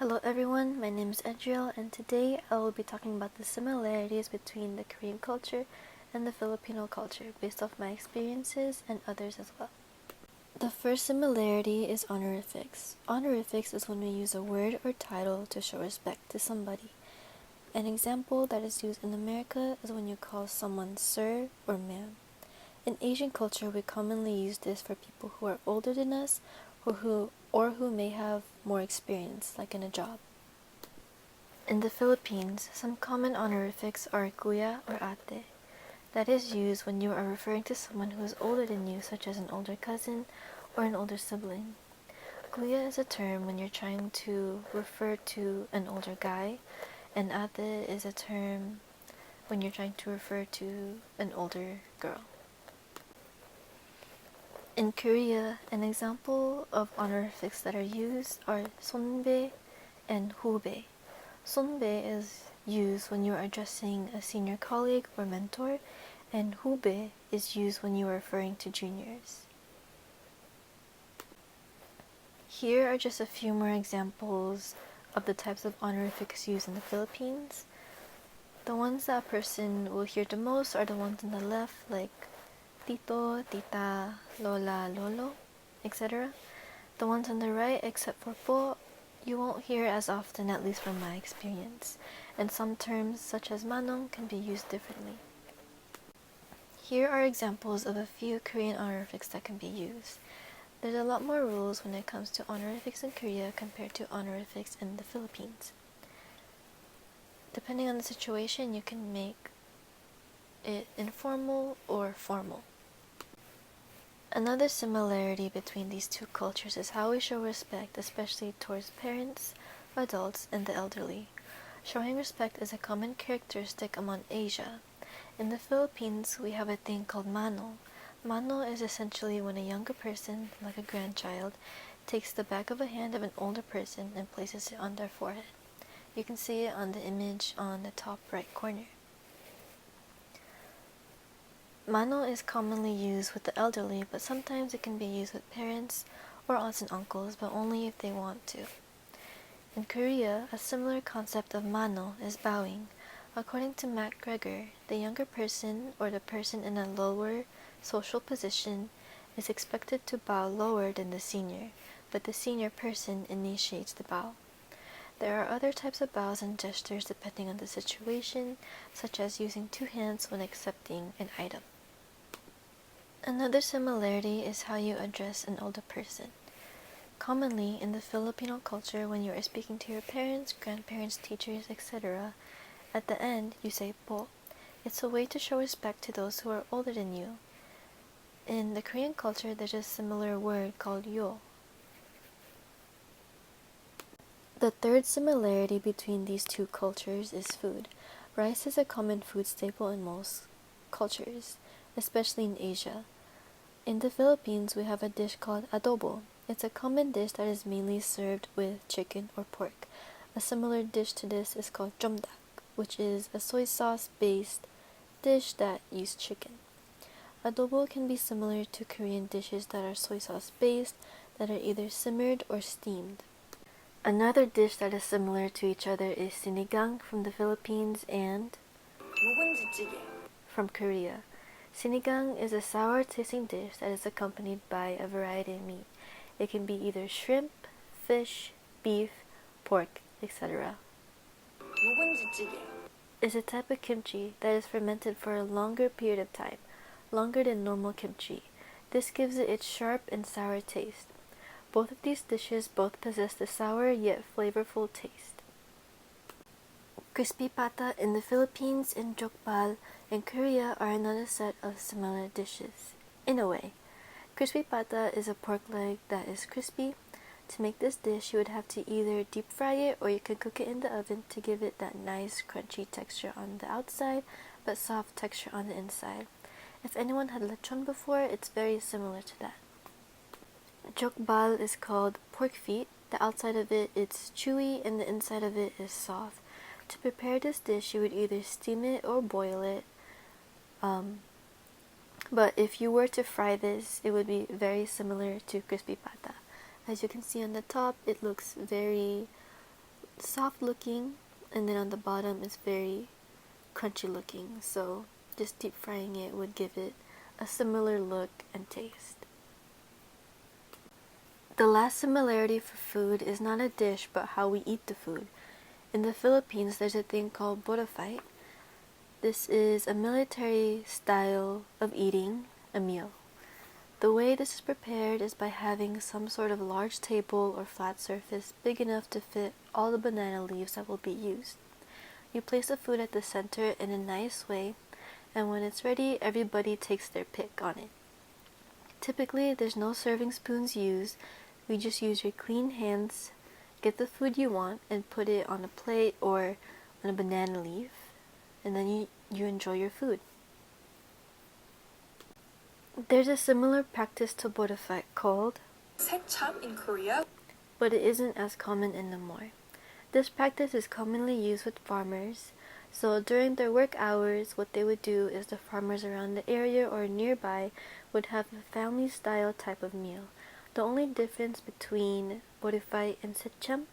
Hello everyone, my name is Adriel and today I will be talking about the similarities between the Korean culture and the Filipino culture based off my experiences and others as well. The first similarity is honorifics. Honorifics is when we use a word or title to show respect to somebody. An example that is used in America is when you call someone sir or ma'am. In Asian culture, we commonly use this for people who are older than us or who may have more experience, like in a job. In the Philippines, some common honorifics are kuya or ate. That is used when you are referring to someone who is older than you, such as an older cousin or an older sibling. Kuya is a term when you're trying to refer to an older guy, and ate is a term when you're trying to refer to an older girl. In Korea, an example of honorifics that are used are sonbe and hube. Sonbe is used when you are addressing a senior colleague or mentor, and hube is used when you are referring to juniors. Here are just a few more examples of the types of honorifics used in the Philippines. The ones that a person will hear the most are the ones on the left, like tito, tita, lola, lolo, etc. The ones on the right, except for po, you won't hear as often, at least from my experience, and some terms such as manong can be used differently. Here are examples of a few Korean honorifics that can be used. There's a lot more rules when it comes to honorifics in Korea compared to honorifics in the Philippines. Depending on the situation, you can make it informal or formal. Another similarity between these two cultures is how we show respect, especially towards parents, adults, and the elderly. Showing respect is a common characteristic among Asia. In the Philippines, we have a thing called mano. Mano is essentially when a younger person, like a grandchild, takes the back of a hand of an older person and places it on their forehead. You can see it on the image on the top right corner. Mano is commonly used with the elderly, but sometimes it can be used with parents or aunts and uncles, but only if they want to. In Korea, a similar concept of mano is bowing. According to Matt Greger, the younger person or the person in a lower social position is expected to bow lower than the senior, but the senior person initiates the bow. There are other types of bows and gestures depending on the situation, such as using two hands when accepting an item. Another similarity is how you address an older person. Commonly, in the Filipino culture, when you are speaking to your parents, grandparents, teachers, etc., at the end, you say po. It's a way to show respect to those who are older than you. In the Korean culture, there's a similar word called yo. The third similarity between these two cultures is food. Rice is a common food staple in most cultures, especially in Asia. In the Philippines, we have a dish called adobo. It's a common dish that is mainly served with chicken or pork. A similar dish to this is called jomdak, which is a soy sauce-based dish that uses chicken. Adobo can be similar to Korean dishes that are soy sauce-based, that are either simmered or steamed. Another dish that is similar to each other is sinigang from the Philippines and 묵은지찌개 from Korea. Sinigang is a sour-tasting dish that is accompanied by a variety of meat. It can be either shrimp, fish, beef, pork, etc. 묵은지찌개 is a type of kimchi that is fermented for a longer period of time, longer than normal kimchi. This gives it its sharp and sour taste. Both of these dishes both possess the sour yet flavorful taste. Crispy pata in the Philippines and jokbal in Korea are another set of similar dishes. In a way, crispy pata is a pork leg that is crispy. To make this dish, you would have to either deep fry it or you could cook it in the oven to give it that nice crunchy texture on the outside but soft texture on the inside. If anyone had lechon before, it's very similar to that. Jokbal is called pork feet. The outside of it is chewy and the inside of it is soft. To prepare this dish, you would either steam it or boil it. But if you were to fry this, it would be very similar to crispy pata. As you can see on the top, it looks very soft looking, and then on the bottom it's very crunchy looking, so just deep frying it would give it a similar look and taste. The last similarity for food is not a dish but how we eat the food. In the Philippines, there's a thing called fight. This is a military style of eating a meal. The way this is prepared is by having some sort of large table or flat surface big enough to fit all the banana leaves that will be used. You place the food at the center in a nice way, and when it's ready, everybody takes their pick on it. Typically, there's no serving spoons used. You just use your clean hands, get the food you want, and put it on a plate or on a banana leaf, and then you enjoy your food. There's a similar practice to fight called 새참 in Korea, but it isn't as common anymore. This practice is commonly used with farmers, so during their work hours, what they would do is the farmers around the area or nearby would have a family-style type of meal. The only difference between fight and 새참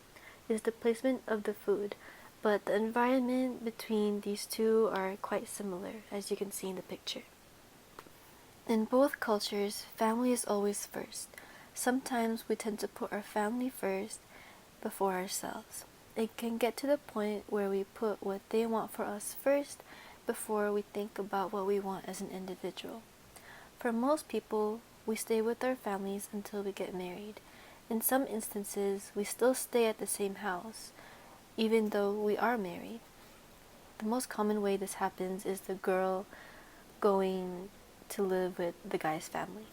is the placement of the food, but the environment between these two are quite similar, as you can see in the picture. In both cultures, family is always first. Sometimes we tend to put our family first before ourselves. It can get to the point where we put what they want for us first before we think about what we want as an individual. For most people, we stay with our families until we get married. In some instances, we still stay at the same house, even though we are married. The most common way this happens is the girl going to live with the guy's family.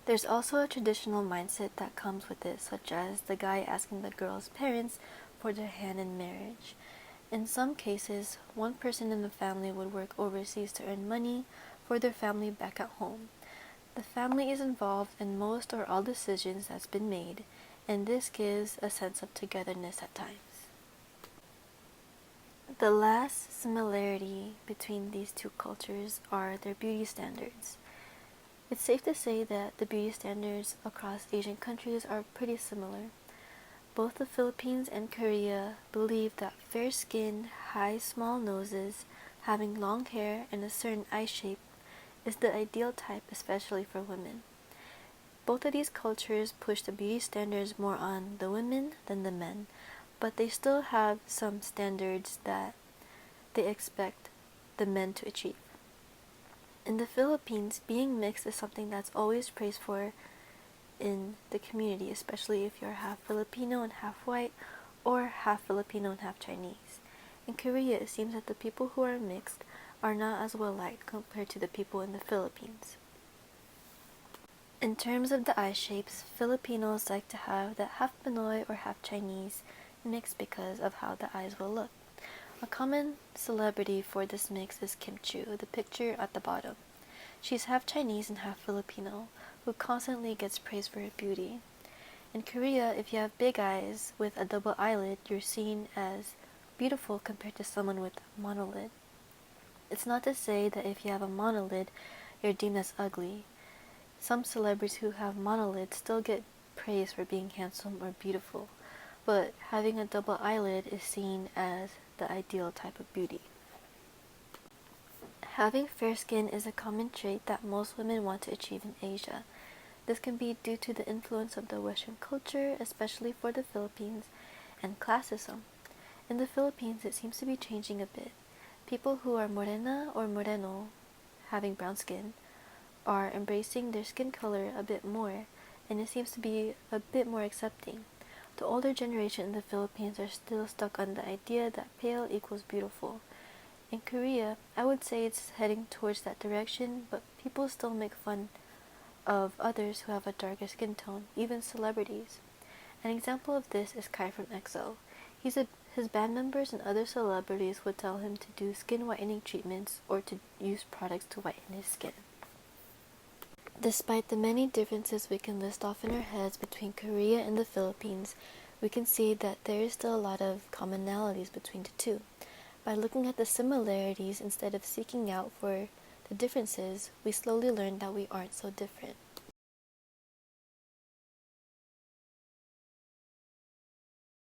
There's also a traditional mindset that comes with it, such as the guy asking the girl's parents for their hand in marriage. In some cases, one person in the family would work overseas to earn money for their family back at home. The family is involved in most or all decisions that's been made, and this gives a sense of togetherness at times. The last similarity between these two cultures are their beauty standards. It's safe to say that the beauty standards across Asian countries are pretty similar. Both the Philippines and Korea believe that fair skin, high, small noses, having long hair, and a certain eye shape is the ideal type, especially for women. Both of these cultures push the beauty standards more on the women than the men, but they still have some standards that they expect the men to achieve. In the Philippines, being mixed is something that's always praised for in the community, especially if you're half Filipino and half white, or half Filipino and half Chinese. In Korea, it seems that the people who are mixed are not as well liked compared to the people in the Philippines. In terms of the eye shapes, Filipinos like to have that half Pinoy or half Chinese mix because of how the eyes will look. A common celebrity for this mix is Kim Chiu, the picture at the bottom. She's half Chinese and half Filipino, who constantly gets praised for her beauty. In Korea, if you have big eyes with a double eyelid, you're seen as beautiful compared to someone with a monolid. It's not to say that if you have a monolid, you're deemed as ugly. Some celebrities who have monolids still get praise for being handsome or beautiful, but having a double eyelid is seen as the ideal type of beauty. Having fair skin is a common trait that most women want to achieve in Asia. This can be due to the influence of the Western culture, especially for the Philippines, and classism. In the Philippines, it seems to be changing a bit. People who are morena or moreno, having brown skin, are embracing their skin color a bit more, and it seems to be a bit more accepting. The older generation in the Philippines are still stuck on the idea that pale equals beautiful. In Korea, I would say it's heading towards that direction, but people still make fun of others who have a darker skin tone, even celebrities. An example of this is Kai from EXO. His band members and other celebrities would tell him to do skin whitening treatments or to use products to whiten his skin. Despite the many differences we can list off in our heads between Korea and the Philippines, we can see that there is still a lot of commonalities between the two. By looking at the similarities instead of seeking out for the differences, we slowly learn that we aren't so different.